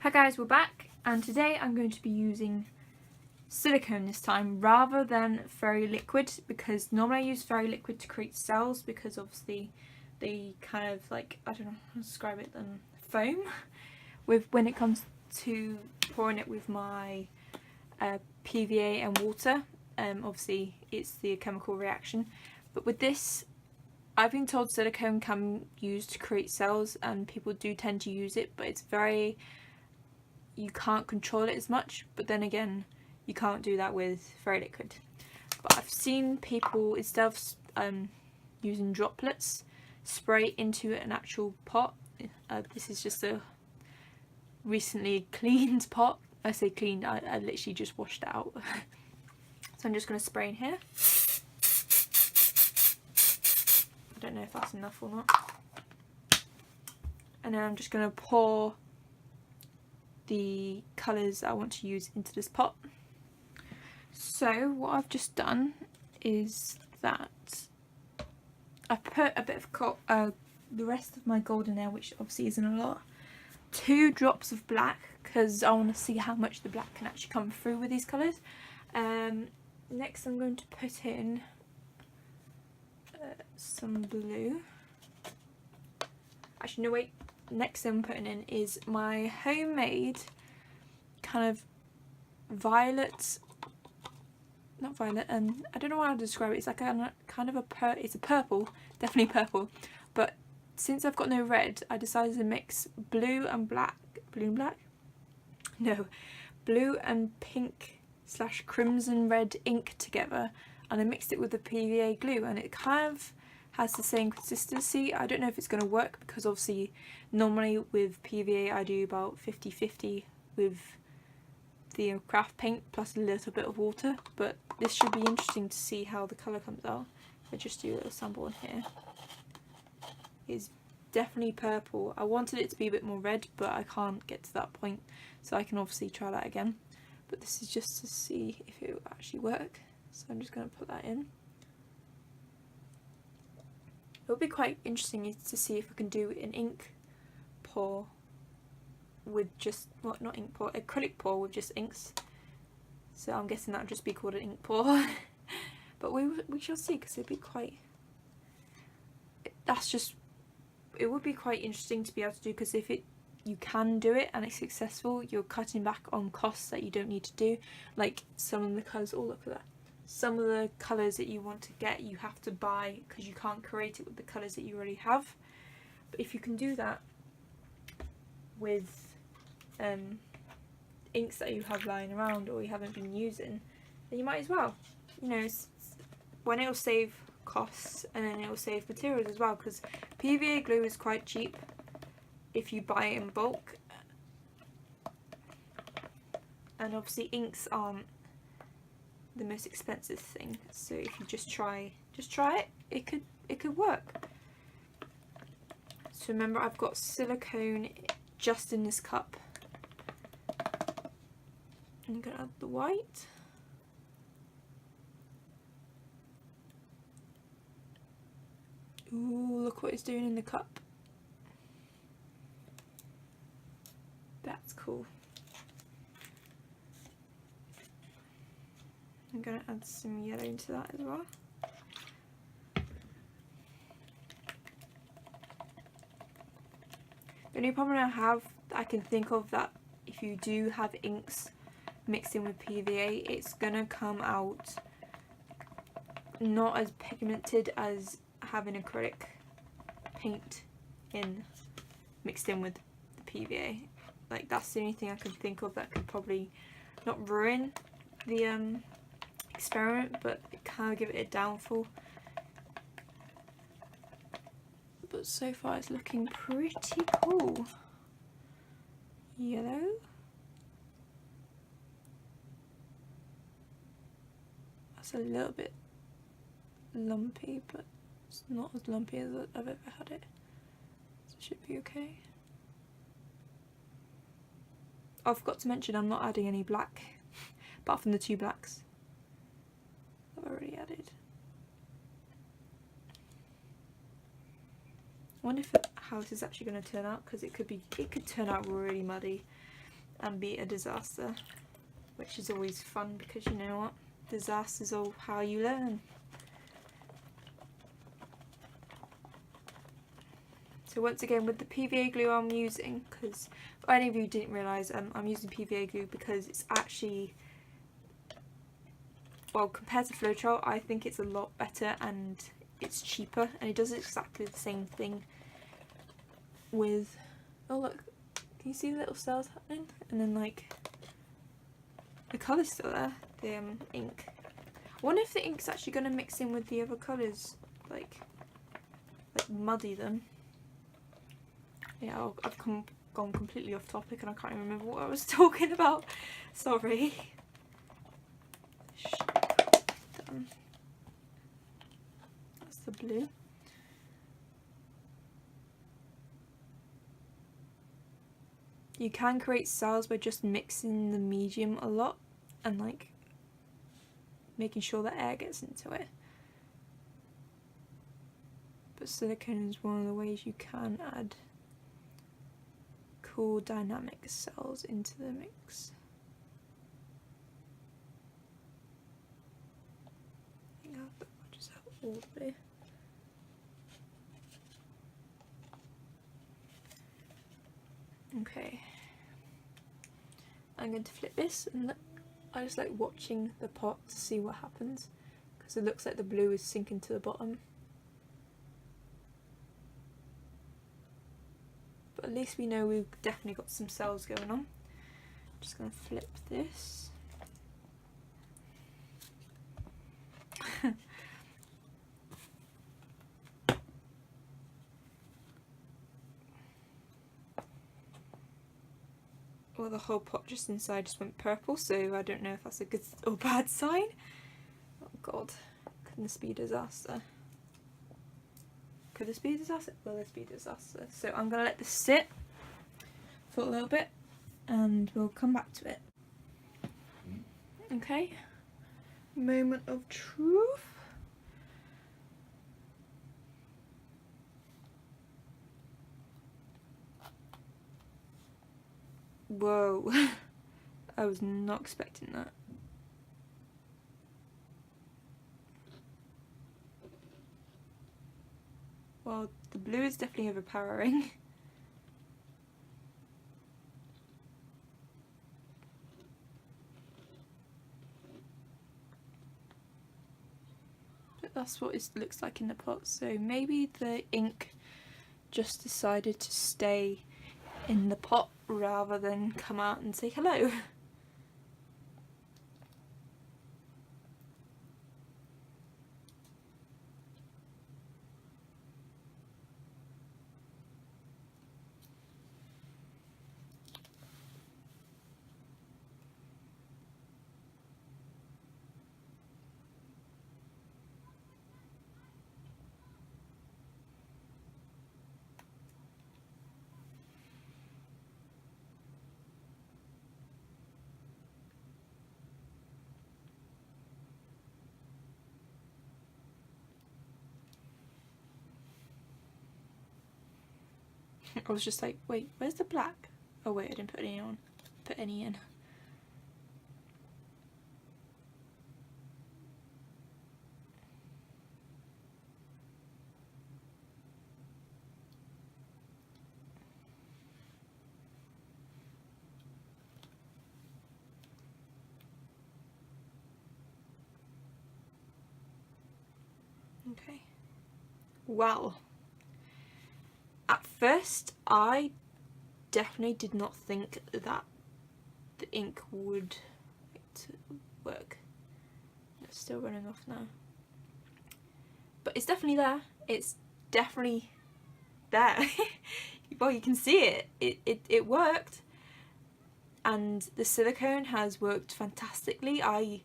Hi guys, we're back, and today I'm going to be using silicone this time rather than fairy liquid, because normally I use fairy liquid to create cells because obviously they kind of like, I don't know how to describe it, foam when it comes to pouring it with my PVA and water. Obviously it's the chemical reaction, but with this I've been told silicone can be used to create cells and people do tend to use it, but it's very, you can't control it as much, but then again you can't do that with fairy liquid. But I've seen people, instead of using droplets, spray into an actual pot. This is just a recently cleaned pot. I say cleaned, I literally just washed it out. So I'm just going to spray in here. I don't know if that's enough or not. And then I'm just going to pour the colours I want to use into this pot. So what I've just done is that I've put a bit of the rest of my golden ale, which obviously isn't a lot, 2 drops of black, because I want to see how much the black can actually come through with these colours. Next I'm going to put in some blue. Actually no, wait, next thing I'm putting in is my homemade kind of violet, not violet, I don't know how to describe it. It's like a kind of it's a purple, definitely purple, but since I've got no red I decided to mix blue and pink / crimson red ink together, and I mixed it with the PVA glue, and it kind of has the same consistency. I don't know if it's going to work because obviously normally with PVA I do about 50-50 with the craft paint plus a little bit of water, but this should be interesting to see how the colour comes out. I just do a little sample in here. It's definitely purple. I wanted it to be a bit more red, but I can't get to that point, so I can obviously try that again. But this is just to see if it will actually work. So I'm just going to put that in. It would be quite interesting to see if I can do an ink pour with just, well, not ink pour, acrylic pour with just inks. So I'm guessing that would just be called an ink pour. But we shall see, because it'd be quite, it would be quite interesting to be able to do, because if you can do it and it's successful, you're cutting back on costs that you don't need to do. Like some of the colours, oh look at that. Some of the colours that you want to get you have to buy because you can't create it with the colours that you already have. But if you can do that with inks that you have lying around or you haven't been using, then you might as well. You know, when it'll save costs and then it'll save materials as well, because PVA glue is quite cheap if you buy it in bulk, and obviously inks aren't the most expensive thing, so if you just try it, it could work. So remember, I've got silicone just in this cup. I'm gonna add the white. Ooh, look what it's doing in the cup. That's cool. I'm going to add some yellow into that as well. The only problem I can think of, that if you do have inks mixed in with PVA, it's going to come out not as pigmented as having acrylic paint mixed in with the PVA. Like, that's the only thing I can think of that could probably not ruin the experiment, but it kind of give it a downfall. But so far it's looking pretty cool. Yellow. That's a little bit lumpy, but it's not as lumpy as I've ever had it. So it should be okay. Oh, I forgot to mention I'm not adding any black, apart from the 2 blacks I've already added. I wonder how this is actually going to turn out, because it could turn out really muddy. and be a disaster, which is always fun because you know what, disasters are how you learn. So once again with the PVA glue I'm using, because if any of you didn't realise, I'm using PVA glue because it's actually, well, compared to Floetrol I think it's a lot better and it's cheaper, and it does exactly the same thing with, oh look, can you see the little cells happening? And then like the colour's still there, the ink. I wonder if the ink's actually going to mix in with the other colours, like muddy them. Yeah, I've gone completely off topic and I can't even remember what I was talking about. Sorry. Done. That's the blue. You can create cells by just mixing the medium a lot and like making sure that air gets into it. But silicone is one of the ways you can add cool dynamic cells into the mix. I think I'll just have all the blue. Okay, I'm going to flip this and look, I just like watching the pot to see what happens because it looks like the blue is sinking to the bottom. But at least we know we've definitely got some cells going on. Just going to flip this. Well, the whole pot just inside just went purple, so I don't know if that's a good or bad sign. Oh god, could this be a disaster? Could this be a disaster? Will this be a disaster? So I'm going to let this sit for a little bit and we'll come back to it. Okay, moment of truth. Whoa, I was not expecting that. Well, the blue is definitely overpowering. But that's what it looks like in the pot, so maybe the ink just decided to stay in the pot rather than come out and say hello. I was just like, wait, where's the black? Oh wait, I didn't put any on. Put any in. Okay. Well, at first I definitely did not think that the ink would work. It's still running off now. But it's definitely there. It's definitely there. Well, you can see it. It worked. And the silicone has worked fantastically. I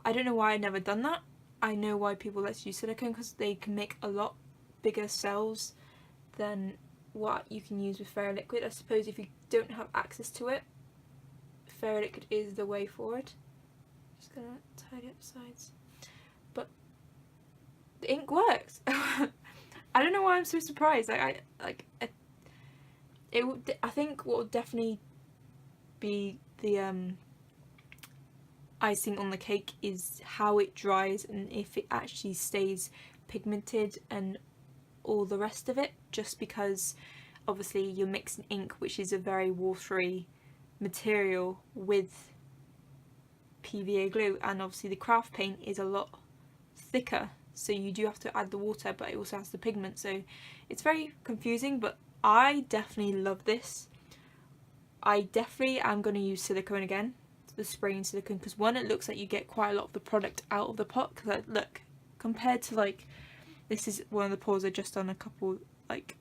don't know why I'd never done that. I know why people like to use silicone, because they can make a lot bigger cells than what you can use with ferroliquid. I suppose if you don't have access to it, ferroliquid is the way forward. Just gonna tidy up the sides. But the ink works. I don't know why I'm so surprised. I think what would definitely be the icing on the cake is how it dries and if it actually stays pigmented and all the rest of it, just because obviously you're mixing ink, which is a very watery material, with PVA glue, and obviously the craft paint is a lot thicker, so you do have to add the water, but it also has the pigment, so it's very confusing. But I definitely love this. I definitely am going to use silicone again, the spraying silicone, because one, it looks like you get quite a lot of the product out of the pot, because look, compared to like, this is one of the pours I just done a couple, like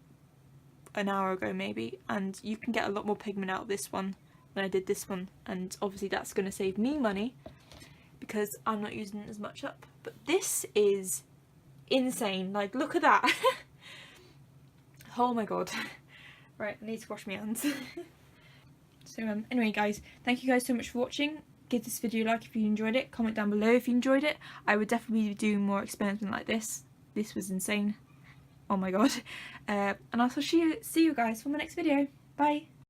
an hour ago maybe, and you can get a lot more pigment out of this one than I did this one, and obviously that's going to save me money because I'm not using as much up. But this is insane, like look at that. Oh my god. Right, I need to wash my hands. So anyway guys, thank you guys so much for watching. Give this video a like if you enjoyed it, comment down below if you enjoyed it. I would definitely be doing more experiments like this. This was insane. Oh my god. And I'll see you guys for my next video. Bye.